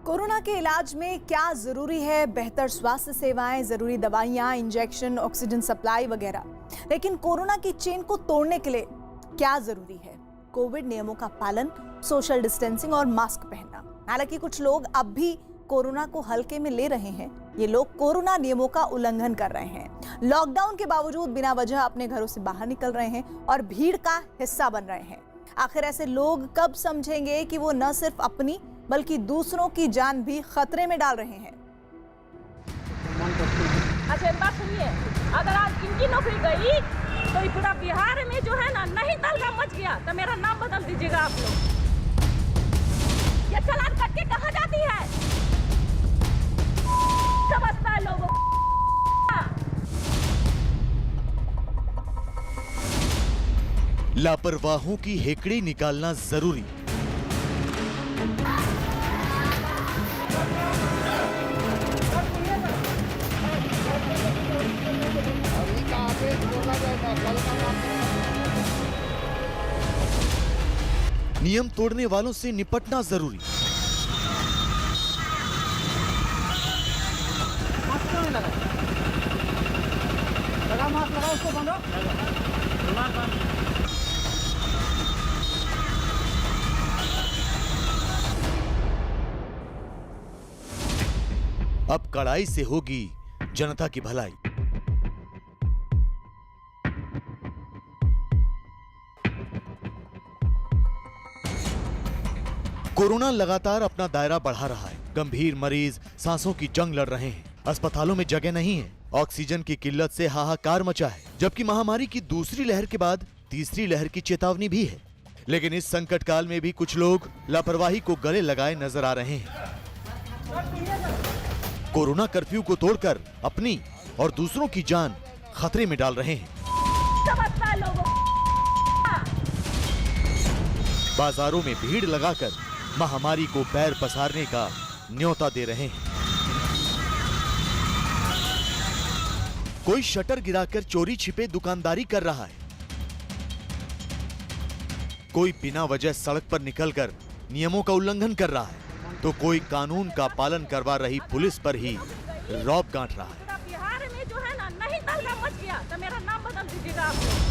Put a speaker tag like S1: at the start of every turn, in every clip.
S1: Corona के इलाज में क्या जरूरी है? बेहतर स्वास्थ्य सेवाएं, जरूरी दवाइयां, इंजेक्शन, ऑक्सीजन सप्लाई वगैरह। लेकिन कोरोना की चेन को तोड़ने के लिए क्या जरूरी है? कोविड नियमों का पालन, सोशल डिस्टेंसिंग और मास्क पहनना। हालांकि कुछ लोग अब भी कोरोना को हल्के में ले रहे हैं। ये लोग कोरोना नियमों का उल्लंघन कर रहे हैं। लॉकडाउन के बावजूद बिना वजह अपने घरों से बाहर निकल रहे हैं और भीड़ का हिस्सा बन रहे हैं। आखिर ऐसे लोग कब समझेंगे कि वो न सिर्फ अपनी बल्कि दूसरों की जान भी खतरे में डाल रहे हैं?
S2: अच्छा, एक बात सुनिए, अगर आज इनकी नौकरी गई तो ये पूरा बिहार में जो है ना नहीं तलगा मच गया तो मेरा नाम बदल दीजिएगा आप लोग। ये चालान कट के कहाँ जाती है? समझता है लोगों को।
S3: लापरवाहों की हेकड़ी निकालना जरूरी। नियम तोड़ने वालों से निपटना जरूरी। अब कड़ाई से होगी जनता की भलाई। कोरोना लगातार अपना दायरा बढ़ा रहा है। गंभीर मरीज सांसों की जंग लड़ रहे हैं। अस्पतालों में जगह नहीं है। ऑक्सीजन की किल्लत से हाहाकार मचा है। जबकि महामारी की दूसरी लहर के बाद तीसरी लहर की चेतावनी भी है। लेकिन इस संकट काल में भी कुछ लोग लापरवाही को गले लगाए नजर आ रहे हैं। कोरोना कर्फ्यू को तोड़कर अपनी और दूसरों की जान खतरे में डाल रहे हैं। बाजारों में भीड़ लगाकर महामारी को पैर पसारने का न्योता दे रहे हैं। कोई शटर गिराकर चोरी छिपे दुकानदारी कर रहा है। कोई बिना वजह सड़क पर निकलकर नियमों का उल्लंघन कर रहा है, तो कोई कानून का पालन करवा रही पुलिस पर ही रौब गांठ रहा है।
S2: बिहार में जो है ना नहीं तलगा मच गया तो मेरा नाम बदल दीजिएगा आप लोग।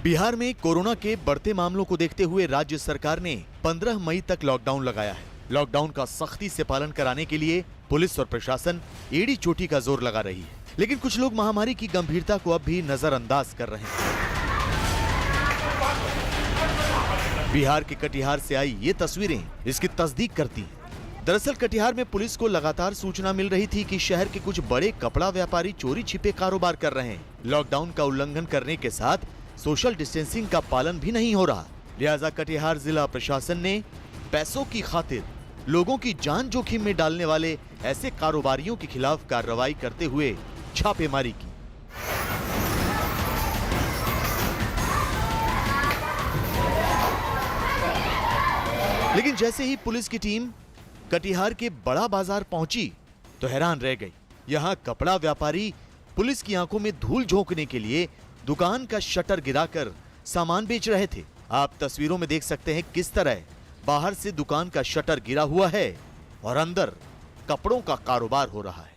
S3: बिहार में कोरोना के बढ़ते मामलों को देखते हुए राज्य सरकार ने 15 मई तक लॉकडाउन लगाया है। लॉकडाउन का सख्ती से पालन कराने के लिए पुलिस और प्रशासन एड़ी चोटी का जोर लगा रही है। लेकिन कुछ लोग महामारी की गंभीरता को अब भी नजरअंदाज कर रहे हैं। बिहार के कटिहार से आई ये तस्वीरें इसकी तस्दीक करती हैं। दरअसल कटिहार में पुलिस को लगातार सूचना मिल रही थी कि शहर के कुछ बड़े कपड़ा व्यापारी चोरी छिपे कारोबार कर रहे हैं। लॉकडाउन का उल्लंघन करने के साथ सोशल डिस्टेंसिंग का पालन भी नहीं हो रहा। लिहाजा कटिहार जिला प्रशासन ने पैसों की खातिर लोगों की जान जोखिम में डालने वाले ऐसे कारोबारियों के खिलाफ कार्रवाई करते हुए छापेमारी की। लेकिन जैसे ही पुलिस की टीम कटिहार के बड़ा बाजार पहुंची तो हैरान रह गई। यहां कपड़ा व्यापारी पुलिस की आंखों में धूल झोंकने के लिए दुकान का शटर गिराकर सामान बेच रहे थे। आप तस्वीरों में देख सकते हैं किस तरह बाहर से दुकान का शटर गिरा हुआ है और अंदर कपड़ों का कारोबार हो रहा है।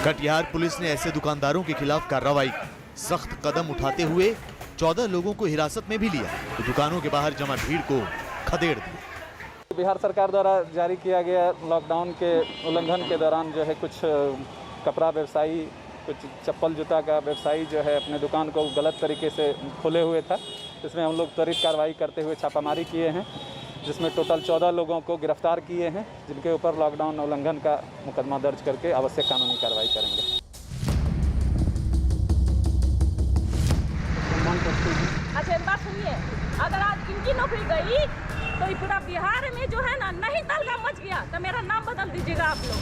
S3: कटिहार पुलिस ने ऐसे दुकानदारों के खिलाफ कार्रवाई की। सख्त कदम उठाते हुए 14 लोगों को हिरासत में भी लिया तो दुकानों के बाहर जमा भीड़ को खदेड़ दिया।
S4: बिहार सरकार द्वारा जारी किया गया लॉकडाउन के उल्लंघन के दौरान जो है कुछ कपड़ा व्यवसायी, कुछ चप्पल जूता का व्यवसायी जो है अपने दुकान को गलत तरीके से खोले हुए था। इसमें हम लोग त्वरित कार्रवाई करते हुए छापामारी किए हैं, जिसमें टोटल 14 लोगों को गिरफ्तार किए हैं, जिनके ऊपर लॉकडाउन उल्लंघन का मुकदमा दर्ज करके आवश्यक कानूनी कार्रवाई करेंगे।
S2: अच्छा, एक बात सुनिए, अगर आज इनकी नौकरी गई तो ये पूरा बिहार में जो है ना नहीं तलगा मच गया तो मेरा नाम बदल दीजिएगा आप लोग।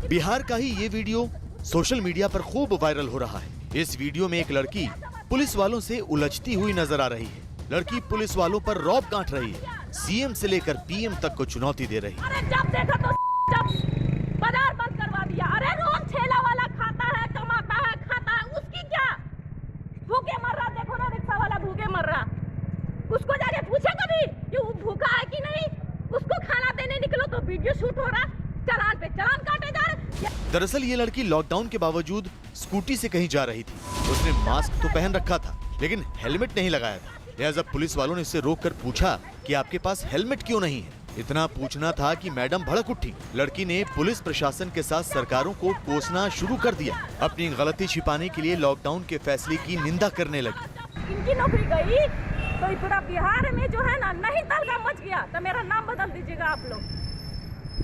S3: बिहार का ही ये वीडियो सोशल मीडिया पर खूब वायरल हो रहा है। इस वीडियो में एक लड़की पुलिस वालों से उलझती हुई नजर आ रही है। लड़की पुलिस वालों पर रौब गांठ रही है। सीएम से लेकर पीएम तक को चुनौती दे रही है।
S2: अरे जब देखा तो बाजार बंद करवा दिया। अरे रोज ठेला वाला खाता है, कमाता है,
S3: दरअसल ये लड़की लॉकडाउन के बावजूद स्कूटी से कहीं जा रही थी। उसने मास्क तो पहन रखा था लेकिन हेलमेट नहीं लगाया था। लिहाजा पुलिस वालों ने इसे रोककर पूछा कि आपके पास हेलमेट क्यों नहीं है। इतना पूछना था कि मैडम भड़क उठी। लड़की ने पुलिस प्रशासन के साथ सरकारों को कोसना शुरू कर दिया। अपनी गलती छिपाने के लिए लॉकडाउन के फैसले की निंदा करने लगी।
S2: इनकी नौकरी गई तो पूरा बिहार में जो है ना नहीं तलका मच गया। तो मेरा नाम बदल दीजिएगा आप लोग,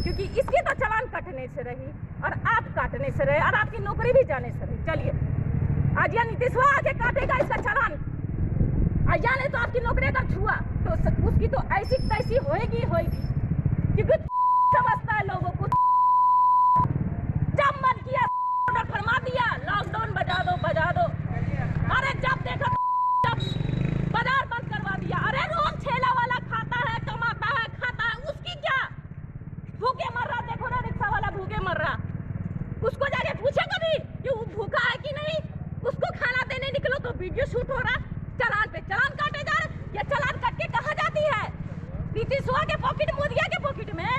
S2: क्योंकि इसकी तो चालान काटने से रही और आप काटने से रहे और आपकी नौकरी भी जाने से रही। चलिए आज या नीतीशवा आके काटेगा इसका चालान, जाने तो आपकी नौकरी अगर छुआ तो उसकी तो ऐसी तैसी होएगी क्योंकि समझता है लोगों को। जब मन किया ऑर्डर फरमा दिया, लॉकडाउन बजा दो। अरे जब देखो जब बाजार बंद करवा दिया। अरे रोज ठेला वाला खाता है, कमाता है, खाता है, उसकी क्या? भूखे मर रहा, देखो ना रिक्शा वाला भूखे मर रहा। उसको जाके पूछे कभी कि वो भूखा है कि नहीं? उसको खाना देने निकलो तो वीडियो शूट हो रहा, चालान पे चालान काटे जा रहे। ये चालान काट के कहाँ जाती है? नीतीशवा के पॉकेट, मोदिया के पॉकेट में।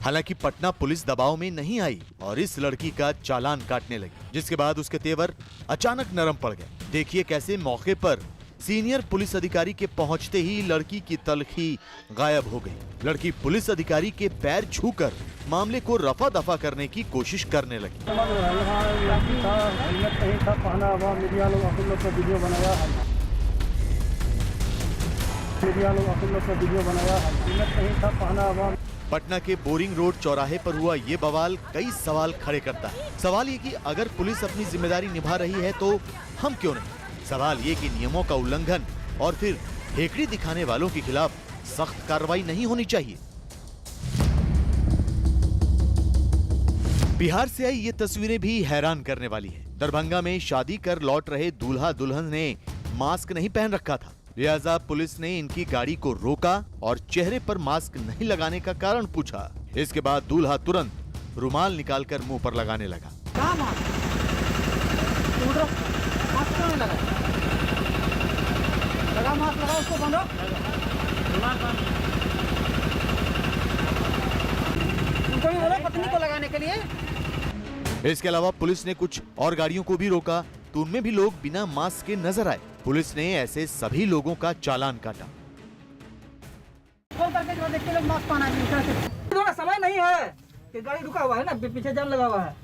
S3: हालांकि पटना पुलिस दबाव में नहीं आई और इस लड़की का चालान काटने लगी, जिसके बाद उसके तेवर अचानक नरम पड़ गए। देखिए कैसे मौके पर सीनियर पुलिस अधिकारी के पहुंचते ही लड़की की तलखी गायब हो गई। लड़की पुलिस अधिकारी के पैर छूकर मामले को रफा दफा करने की कोशिश करने लगी। पटना के बोरिंग रोड चौराहे पर हुआ ये बवाल कई सवाल खड़े करता है। सवाल ये कि अगर पुलिस अपनी जिम्मेदारी निभा रही है तो हम क्यों नहीं। सवाल ये कि नियमों का उल्लंघन और फिर हेकड़ी दिखाने वालों के खिलाफ सख्त कार्रवाई नहीं होनी चाहिए। बिहार से आई ये तस्वीरें भी हैरान करने वाली है। दरभंगा में शादी कर लौट रहे दूल्हा दुल्हन ने मास्क नहीं पहन रखा था, लिहाजा पुलिस ने इनकी गाड़ी को रोका और चेहरे पर मास्क नहीं लगाने का कारण पूछा। इसके बाद दूल्हा तुरंत रुमाल निकालकर मुंह पर लगाने लगा।
S5: पत्नी को लगाने के लिए।
S3: इसके अलावा पुलिस ने कुछ और गाड़ियों को भी रोका तो उनमें भी लोग बिना मास्क के नजर आए। पुलिस ने ऐसे सभी लोगों का चालान काटा।
S5: फोन करके जो देखते लोग मास्क पहना है, थोड़ा समय नहीं है कि गाड़ी रुका हुआ है ना, पीछे जाम लगा हुआ है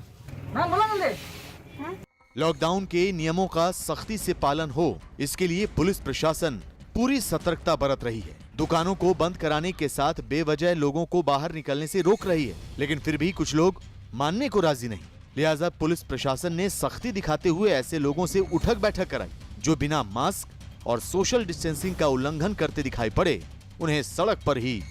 S5: ना, बोला जल्दी।
S3: लॉकडाउन के नियमों का सख्ती से पालन हो, इसके लिए पुलिस प्रशासन पूरी सतर्कता बरत रही है। दुकानों को बंद कराने के साथ बेवजह लोगों को बाहर निकलने से रोक रही है, लेकिन फिर भी कुछ लोग मानने को राजी नहीं। लिहाजा पुलिस प्रशासन ने सख्ती दिखाते हुए ऐसे लोगों से उठक बैठक कराई जो बिना मास्क और सोशल डिस्टेंसिंग का उल्लंघन करते दिखाई पड़े। उन्हें सड़क पर ही